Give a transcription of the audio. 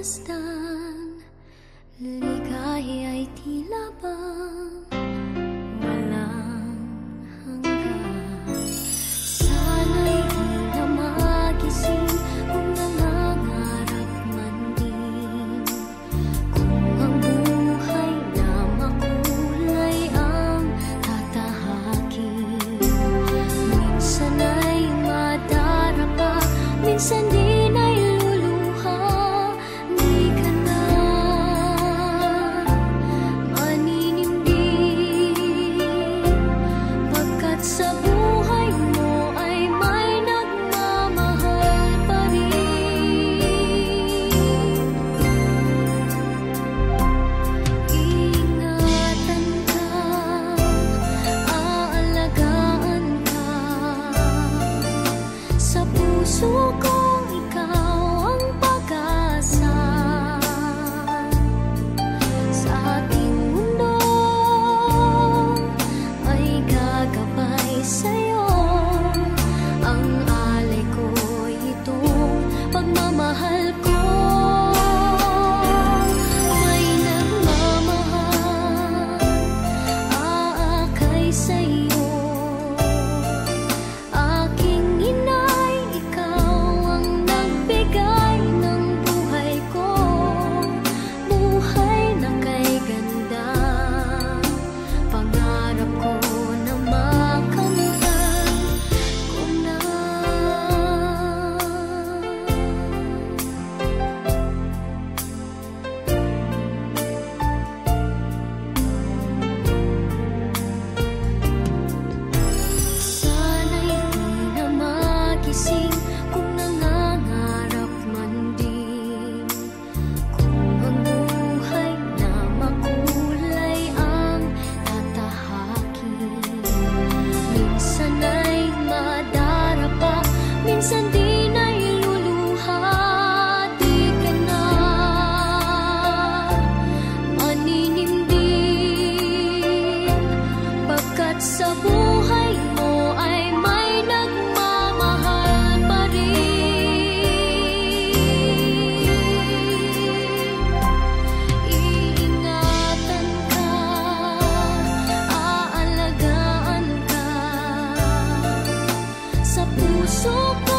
pagmasdan, ligaya ay tila bang walang hanggan. Sana'y di na magising kung nangangarap man din, kung ang buhay na makulay ang tatahakin. Minsan ay madarapa, minsan din ay luluha. Di ka na maninimdim, pagkat sa buhay mo ay may nagmamahal pa rin. Ingatan ka, aalagaan ka, sa puso kong ikaw ang pag-asa. Sa ating mundo ay gagabay sa'yo, ang alay ko'y itong pagmamahal ko. May nagmamahal, aakay sa'yo. Aking inay, ikaw ang nagbigay ng buhay ko, buhay na kay ganda. Pangarap ko na makamtan ko na. Sana'y di na magising kung nangangarap man din, kung ang buhay na makulay ang tatahakin. Minsan ay madarapa, minsan din ay luluha. Di ka na maninimdim, pagkat sa buhay mo ay may nagmamahal pa rin. Iingatan ka, aalagaan ka, sa puso ko